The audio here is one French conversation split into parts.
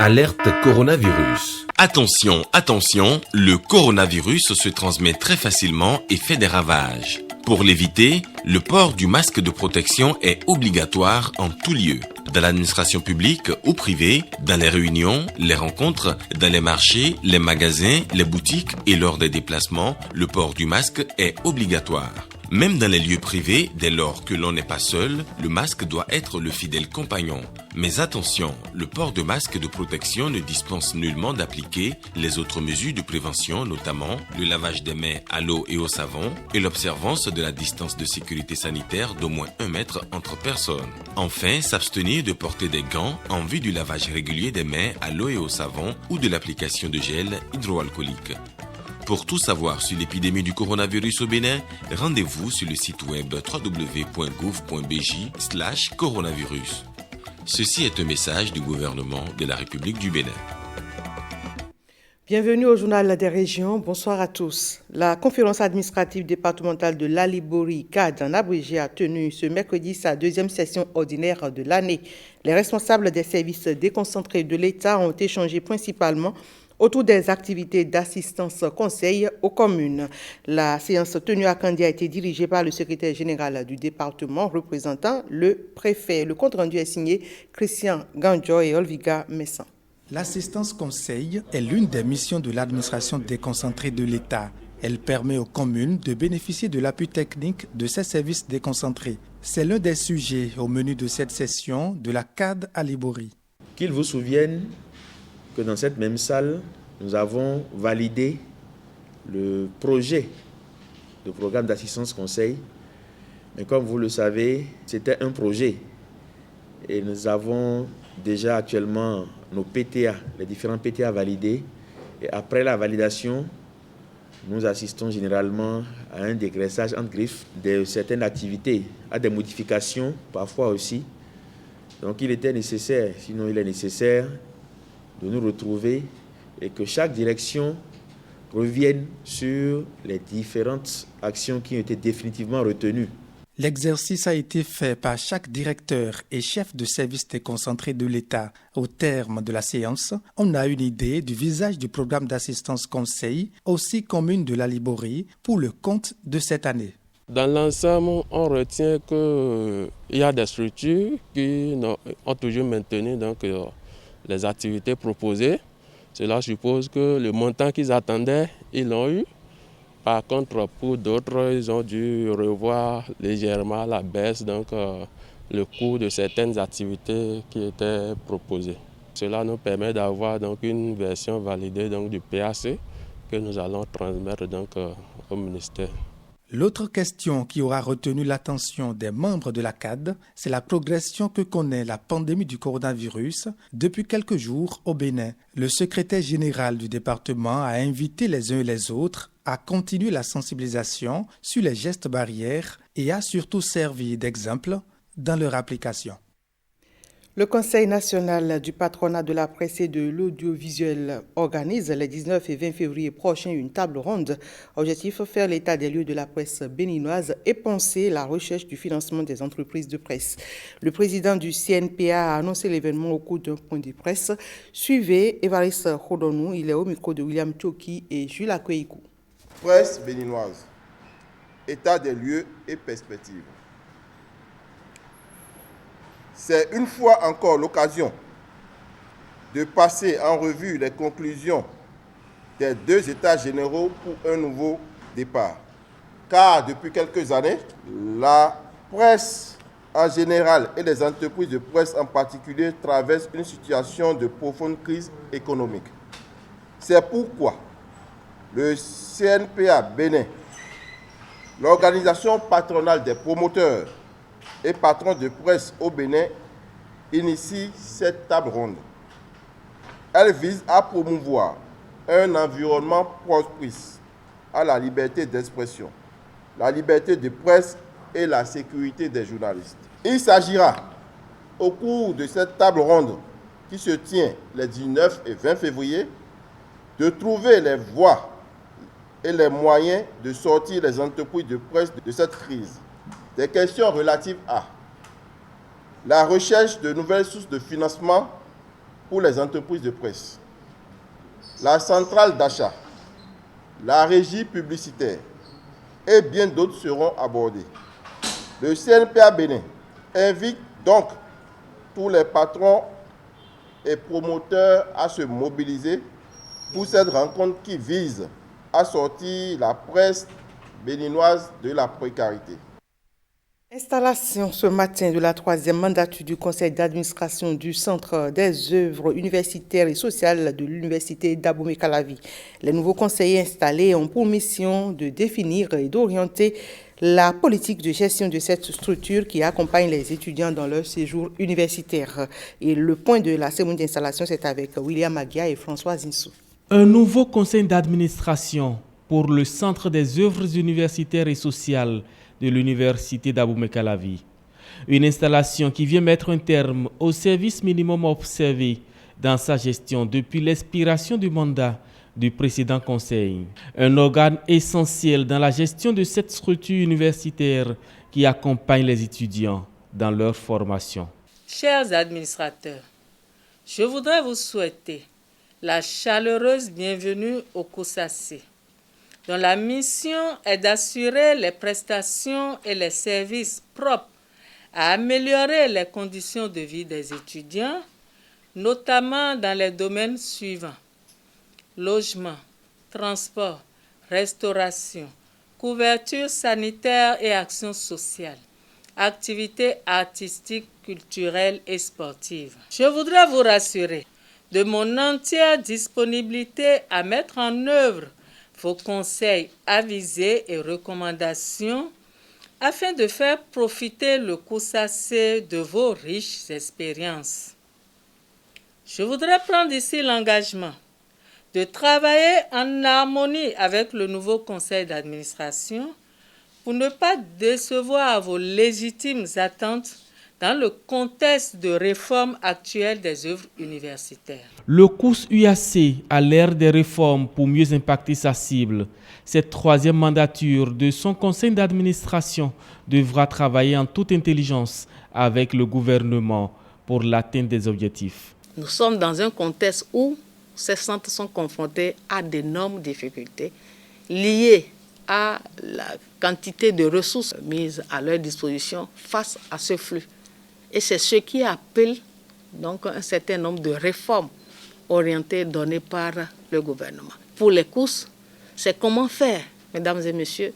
Alerte coronavirus. Attention, attention, le coronavirus se transmet très facilement et fait des ravages. Pour l'éviter, le port du masque de protection est obligatoire en tout lieu. Dans l'administration publique ou privée, dans les réunions, les rencontres, dans les marchés, les magasins, les boutiques et lors des déplacements, le port du masque est obligatoire. Même dans les lieux privés, dès lors que l'on n'est pas seul, le masque doit être le fidèle compagnon. Mais attention, le port de masque de protection ne dispense nullement d'appliquer les autres mesures de prévention, notamment le lavage des mains à l'eau et au savon et l'observance de la distance de sécurité sanitaire d'au moins 1 mètre entre personnes. Enfin, s'abstenir de porter des gants en vue du lavage régulier des mains à l'eau et au savon ou de l'application de gel hydroalcoolique. Pour tout savoir sur l'épidémie du coronavirus au Bénin, rendez-vous sur le site web www.gouv.bj/coronavirus. Ceci est un message du gouvernement de la République du Bénin. Bienvenue au Journal des Régions. Bonsoir à tous. La conférence administrative départementale de l'Alibori, CAD en abrégé, a tenu ce mercredi sa deuxième session ordinaire de l'année. Les responsables des services déconcentrés de l'État ont échangé principalement autour des activités d'assistance conseil aux communes. La séance tenue à Kandia a été dirigée par le secrétaire général du département représentant le préfet. Le compte-rendu est signé Christian Ganjo et Olviga Messan. L'assistance conseil est l'une des missions de l'administration déconcentrée de l'État. Elle permet aux communes de bénéficier de l'appui technique de ces services déconcentrés. C'est l'un des sujets au menu de cette session de la CAD à Libori. Qu'ils vous souviennent que dans cette même salle, nous avons validé le projet de programme d'assistance conseil. Mais comme vous le savez, c'était un projet. Et nous avons déjà actuellement nos PTA, les différents PTA validés. Et après la validation, nous assistons généralement à un dégraissage entre griffes de certaines activités, à des modifications parfois aussi. Donc il était nécessaire, sinon il est nécessaire de nous retrouver et que chaque direction revienne sur les différentes actions qui ont été définitivement retenues. L'exercice a été fait par chaque directeur et chef de service déconcentré de l'État. Au terme de la séance, on a une idée du visage du programme d'assistance conseil aux 6 communes de la Libori pour le compte de cette année. Dans l'ensemble, on retient qu'il y a des structures qui ont toujours maintenu les activités proposées. Cela suppose que le montant qu'ils attendaient, ils l'ont eu. Par contre, pour d'autres, ils ont dû revoir légèrement à la baisse le coût de certaines activités qui étaient proposées. Cela nous permet d'avoir une version validée du PAC que nous allons transmettre au ministère. L'autre question qui aura retenu l'attention des membres de la CAD, c'est la progression que connaît la pandémie du coronavirus depuis quelques jours au Bénin. Le secrétaire général du département a invité les uns et les autres à continuer la sensibilisation sur les gestes barrières et a surtout servi d'exemple dans leur application. Le Conseil national du patronat de la presse et de l'audiovisuel organise les 19 et 20 février prochains une table ronde. Objectif, faire l'état des lieux de la presse béninoise et penser la recherche du financement des entreprises de presse. Le président du CNPA a annoncé l'événement au cours d'un point de presse. Suivez Évariste Khodonou, il est au micro de William Tchoki et Jules Akweikou. Presse béninoise, état des lieux et perspectives. C'est une fois encore l'occasion de passer en revue les conclusions des 2 états généraux pour un nouveau départ. Car depuis quelques années, la presse en général et les entreprises de presse en particulier traversent une situation de profonde crise économique. C'est pourquoi le CNPA Bénin, l'organisation patronale des promoteurs et patrons de presse au Bénin, initie cette table ronde. Elle vise à promouvoir un environnement propice à la liberté d'expression, la liberté de presse et la sécurité des journalistes. Il s'agira, au cours de cette table ronde qui se tient les 19 et 20 février, de trouver les voies et les moyens de sortir les entreprises de presse de cette crise. Des questions relatives à la recherche de nouvelles sources de financement pour les entreprises de presse, la centrale d'achat, la régie publicitaire et bien d'autres seront abordés. Le CNPA Bénin invite donc tous les patrons et promoteurs à se mobiliser pour cette rencontre qui vise à sortir la presse béninoise de la précarité. Installation ce matin de la 3e mandature du conseil d'administration du Centre des œuvres universitaires et sociales de l'Université d'Abomey-Calavi. Les nouveaux conseillers installés ont pour mission de définir et d'orienter la politique de gestion de cette structure qui accompagne les étudiants dans leur séjour universitaire. Et le point de la cérémonie d'installation, c'est avec William Aguia et François Zinsou. Un nouveau conseil d'administration pour le Centre des œuvres universitaires et sociales de l'Université d'Abomey-Calavi. Une installation qui vient mettre un terme au service minimum observé dans sa gestion depuis l'expiration du mandat du précédent conseil. Un organe essentiel dans la gestion de cette structure universitaire qui accompagne les étudiants dans leur formation. Chers administrateurs, je voudrais vous souhaiter la chaleureuse bienvenue au COUSACI, dont la mission est d'assurer les prestations et les services propres à améliorer les conditions de vie des étudiants, notamment dans les domaines suivants: logement, transport, restauration, couverture sanitaire et action sociale, activités artistiques, culturelles et sportives. Je voudrais vous rassurer de mon entière disponibilité à mettre en œuvre vos conseils, avisés et recommandations afin de faire profiter le COUSACI de vos riches expériences. Je voudrais prendre ici l'engagement de travailler en harmonie avec le nouveau conseil d'administration pour ne pas décevoir vos légitimes attentes dans le contexte de réforme actuelle des œuvres universitaires. Le COUS UAC a l'ère des réformes pour mieux impacter sa cible. Cette 3e mandature de son conseil d'administration devra travailler en toute intelligence avec le gouvernement pour l'atteinte des objectifs. Nous sommes dans un contexte où ces centres sont confrontés à d'énormes difficultés liées à la quantité de ressources mises à leur disposition face à ce flux. Et c'est ce qui appelle donc un certain nombre de réformes orientées données par le gouvernement. Pour les COUS, c'est comment faire, mesdames et messieurs,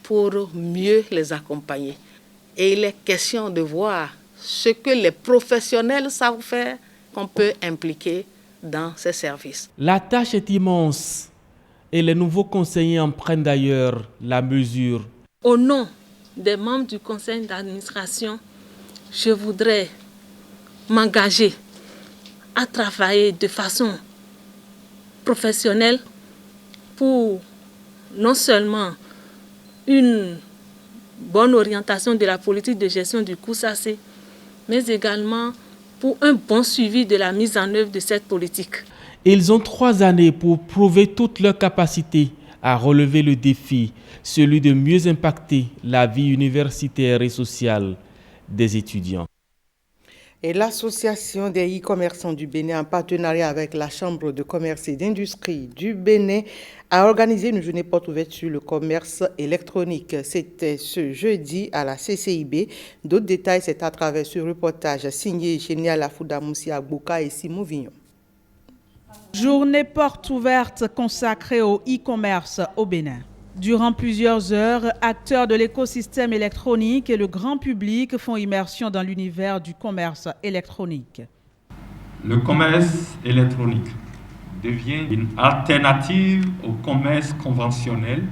pour mieux les accompagner. Et il est question de voir ce que les professionnels savent faire, qu'on peut impliquer dans ces services. La tâche est immense et les nouveaux conseillers en prennent d'ailleurs la mesure. Au nom des membres du conseil d'administration, je voudrais m'engager à travailler de façon professionnelle pour non seulement une bonne orientation de la politique de gestion du COUSACI, mais également pour un bon suivi de la mise en œuvre de cette politique. Ils ont 3 années pour prouver toute leur capacité à relever le défi, celui de mieux impacter la vie universitaire et sociale des étudiants. Et l'association des e-commerçants du Bénin, en partenariat avec la Chambre de commerce et d'industrie du Bénin, a organisé une journée porte ouverte sur le commerce électronique. C'était ce jeudi à la CCIB. D'autres détails, c'est à travers ce reportage signé Génial Afouda Moussi Agbouka et Simon Vignon. Journée porte ouverte consacrée au e-commerce au Bénin. Durant plusieurs heures, acteurs de l'écosystème électronique et le grand public font immersion dans l'univers du commerce électronique. Le commerce électronique devient une alternative au commerce conventionnel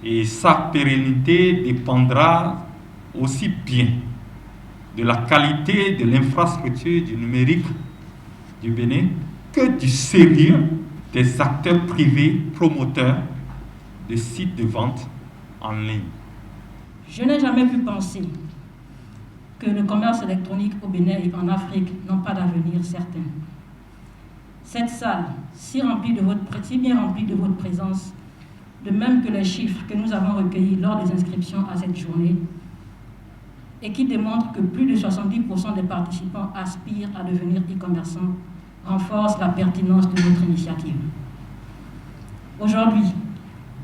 et sa pérennité dépendra aussi bien de la qualité de l'infrastructure du numérique du Bénin que du sérieux des acteurs privés promoteurs de sites de vente en ligne. Je n'ai jamais pu penser que le commerce électronique au Bénin et en Afrique n'ont pas d'avenir certain. Cette salle, si bien remplie de votre présence, de même que les chiffres que nous avons recueillis lors des inscriptions à cette journée, et qui démontre que plus de 70% des participants aspirent à devenir e-commerçants renforce la pertinence de notre initiative. Aujourd'hui,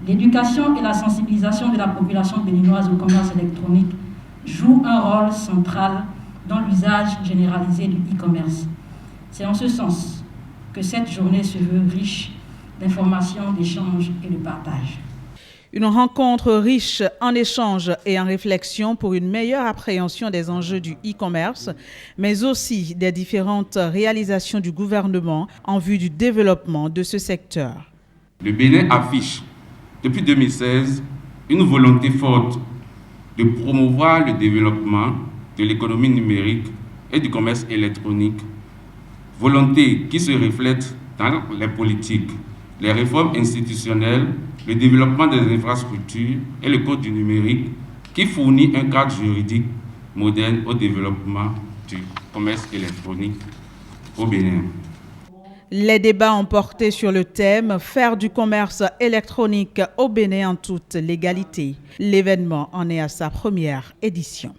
l'éducation et la sensibilisation de la population béninoise au commerce électronique jouent un rôle central dans l'usage généralisé du e-commerce. C'est en ce sens que cette journée se veut riche d'informations, d'échanges et de partage. Une rencontre riche en échanges et en réflexions pour une meilleure appréhension des enjeux du e-commerce, mais aussi des différentes réalisations du gouvernement en vue du développement de ce secteur. Le Bénin affiche, depuis 2016, une volonté forte de promouvoir le développement de l'économie numérique et du commerce électronique, volonté qui se reflète dans les politiques, les réformes institutionnelles, le développement des infrastructures et le code du numérique qui fournit un cadre juridique moderne au développement du commerce électronique au Bénin. Les débats ont porté sur le thème « Faire du commerce électronique au Bénin en toute légalité ». L'événement en est à sa première édition.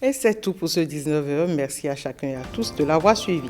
Et c'est tout pour ce 19h. Merci à chacun et à tous de l'avoir suivi.